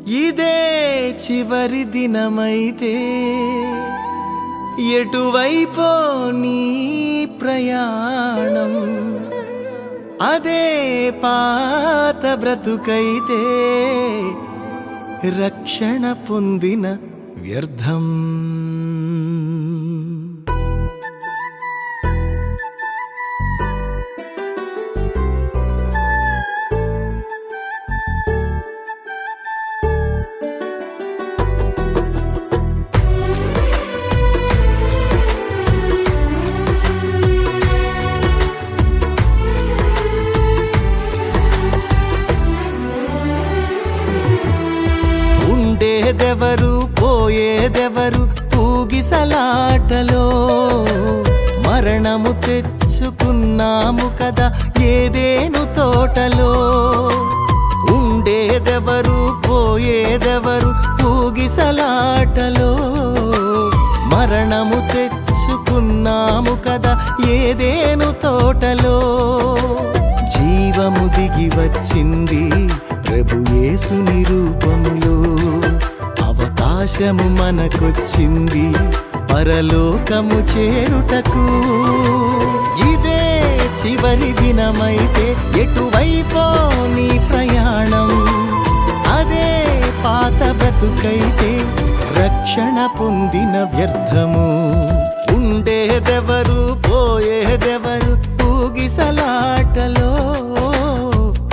ఇదే చివరి దినమైతే ఎటువైపో నీ ప్రయాణం, అదే పాత బ్రతుకైతే రక్షణ పొందిన వ్యర్థం. ఉండేదెవరు పోయేదెవరు ఊగిసలాటలో, మరణము తెచ్చుకున్నాము కదా ఏదేను తోటలో. ఉండేదెవరు పోయేదెవరు ఊగిసలాటలో, మరణము తెచ్చుకున్నాము కదా ఏదేను తోటలో. జీవము దిగి వచ్చింది ప్రభు యేసుని రూపములో, అవకాశము మనకొచ్చింది పరలోకము చేరుటకు. ఇదే చివరి దినమైతే ఎటువైపో నీ ప్రయాణం, అదే పాత బ్రతుకైతే రక్షణ పొందిన వ్యర్థము. ఉండేదెవరు పోయేదెవరు ఊగిసలాటలో,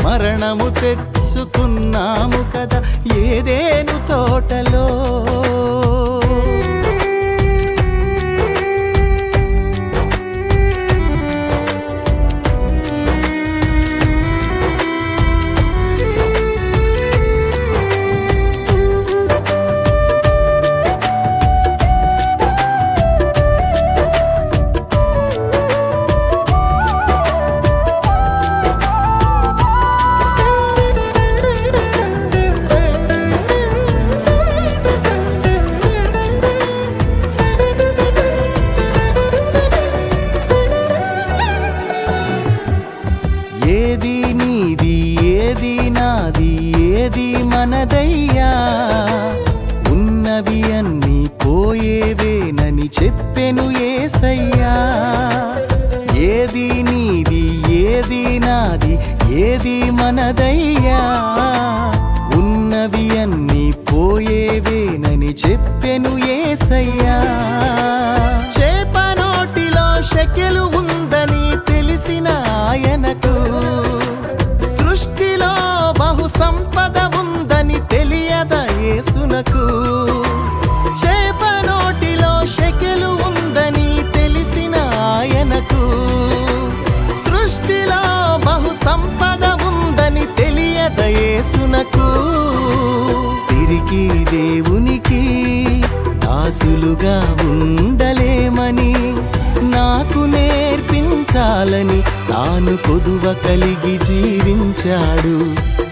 మరణము తెచ్చుకున్నాము కదా ఏదేను తోటలో. ఏది నీది ఏది నాది ఏది మనదయ్యా, ఉన్నవి అన్నీ పోయేవేనని చెప్పెను యేసయ్యా. ఏది నీది ఏది నాది ఏది మనదయ్యా, ఉన్నవి అన్నీ పోయేవేనని చెప్పెను యేసయ్యా. చేప నోటిలో షెకెలు ఉందని తెలిసిన ఆయనకు, సృష్టిలో బహు సంపద ఉందని తెలియదా యేసునకు. చేప నోటిలో షెకెలు ఉందని తెలిసిన ఆయనకు, సృష్టిలో బహు సంపద ఉందని తెలియదా యేసునకు. సిరికి దేవునికి దాసులుగా ఉండలేమని నాకు నేర్పించాలని తాను కొదువ కలిగి జీవించాడు.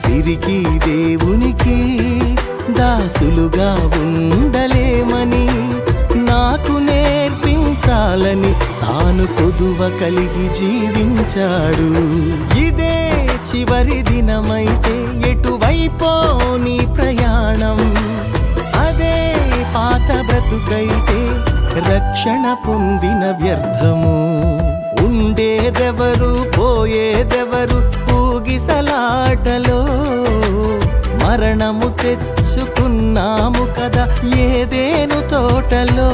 సిరికి దేవునికి దాసులుగా ఉండలేమని నాకు నేర్పించాలని తాను కొదువ కలిగి జీవించాడు. ఇదే చివరి దినమైతే ఎటువైపో నీ ప్రయాణం, అదే పాత బ్రతుకైతే రక్షణ పొందిన వ్యర్థము. ఉండేదెవరు పోయేదెవరు ఊగిసలాటలో, మరణము తెచ్చుకున్నాము కదా ఏదేను తోటలో.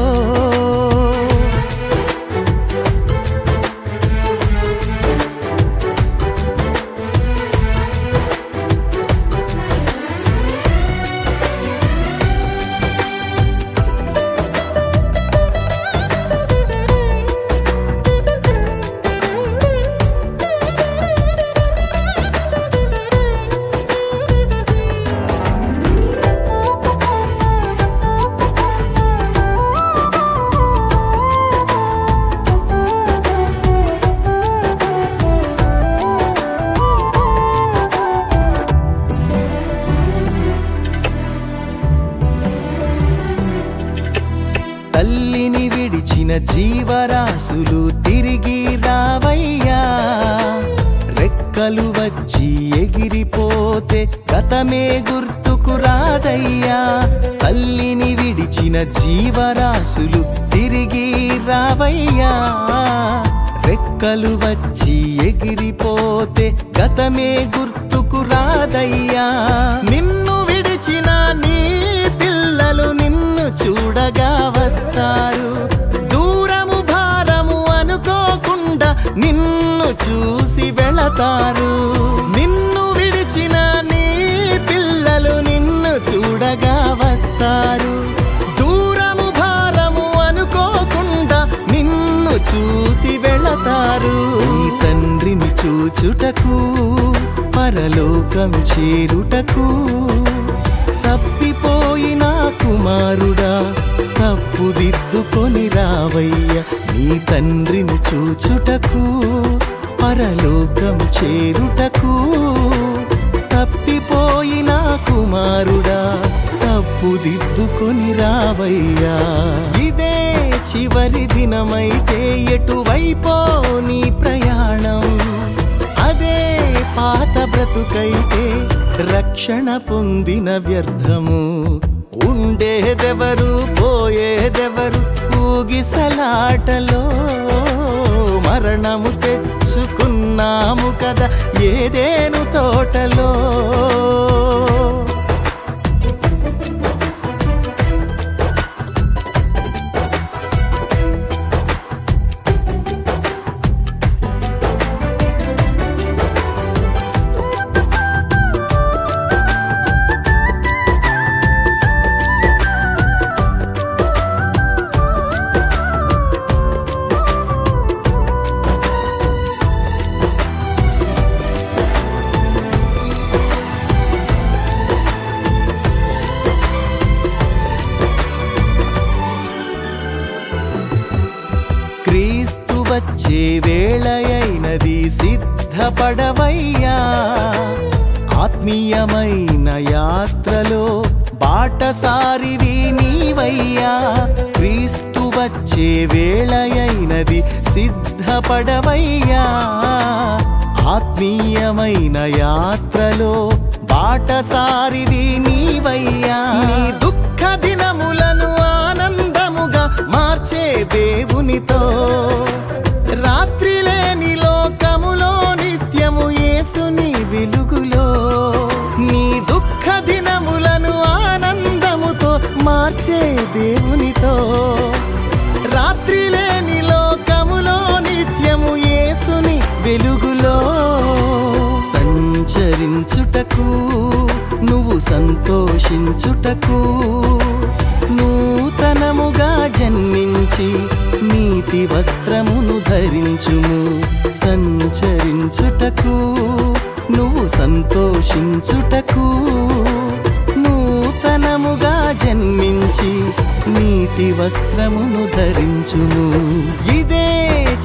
తల్లిని విడిచిన జీవరాశులు తిరిగి రావయ్యా, రెక్కలు వచ్చి ఎగిరిపోతే గతమే గుర్తుకు గుర్తుకు రాదయ్యా. తల్లిని విడిచిన జీవరాశులు తిరిగి రావయ్యా. రెక్కలు వచ్చి ఎగిరిపోతే గతమే గుర్తుకు రాదయ్యా. నిన్ను విడిచిన నీ పిల్లలు నిన్ను చూడగా వస్తారు. దూరము భారము అనుకోకుండా నిన్ను చూసి వెళతారు. నిన్ను విడిచిన నీ పిల్లలు నిన్ను చూడగా వస్తారు. దూరము భారము అనుకోకుండా నిన్ను చూసి వెళతారు. నీ తండ్రిని చూచుటకు పరలోకం చేరుటకు తప్పిపోయిన కుమారుడా తప్పుదిద్దుకొని రావయ్యా. నీ తండ్రిని చూచుటకు పరలోకం చేరుటకు తప్పిపోయిన కుమారుడా తప్పుదిద్దుకొని రావయ్యా. ఇదే చివరి దినమైతే ఎటువైపో నీ ప్రయాణం. అదే పాత బ్రతుకైతే రక్షణ పొందిన వ్యర్థము. ఉండేదెవరు పోయేదెవరు ఊగిసలాటలో. మరణము తెచ్చుకున్నాము కదా ఏదేను తోటలో. క్రీస్తు వచ్చే వేళయైనది సిద్ధపడవయ్యా. ఆత్మీయమైన యాత్రలో బాటసారివి నీవయ్యా. క్రీస్తు వచ్చే వేళయైనది సిద్ధపడవయ్యా. ఆత్మీయమైన యాత్రలో బాటసారివి నీవయ్యా. నీ దుఃఖ దినములను ఆనందముగా మార్చే దేవునితో రాత్రి లేని లోకములో నిత్యము యేసుని వెలుగులో. నీ దుఃఖ దినములను ఆనందముతో మార్చే దేవునితో రాత్రి లేని లోకములో నిత్యము యేసుని వెలుగులో. సంచరించుటకు నువ్వు సంతోషించుటకు నూతనముగా జన్మించి నీతి వస్త్రమును ధరించుము. సంచరించుటకు నువ్వు సంతోషించుటకు నూతనముగా జన్మించి నీతి వస్త్రమును ధరించుము. ఇదే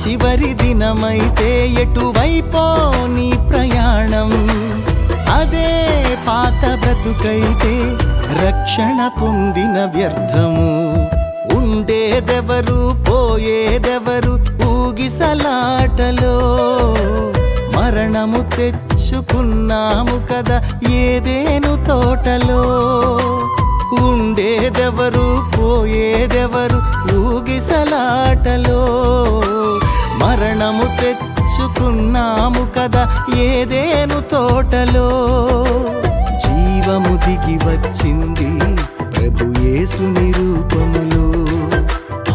చివరి దినమైతే ఎటువైపో నీ ప్రయాణం. అదే పాత బ్రతుకైతే రక్షణ పొందిన వ్యర్థము. ఉండేదెవరు పోయేదెవరు ఊగిసలాటలో. మరణము తెచ్చుకున్నాము కదా ఏదేను తోటలో. ఉండేదెవరు పోయేదెవరు ఊగిసలాటలో. మరణము తెచ్చుకున్నాము కదా ఏదేను తోటలో. జీవము దిగి వచ్చింది ప్రభు యేసుని రూపములో.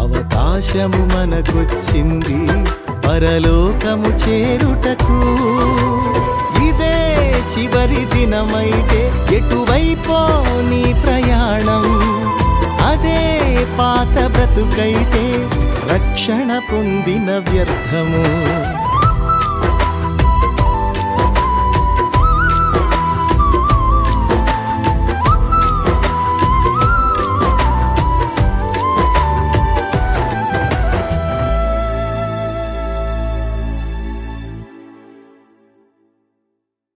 అవకాశము మనకొచ్చింది పరలోకము చేరుటకు. ఇదే చివరి దినమైతే ఎటువైపో నీ ప్రయాణం. అదే పాత బ్రతుకైతే రక్షణ పొందిన వ్యర్థము.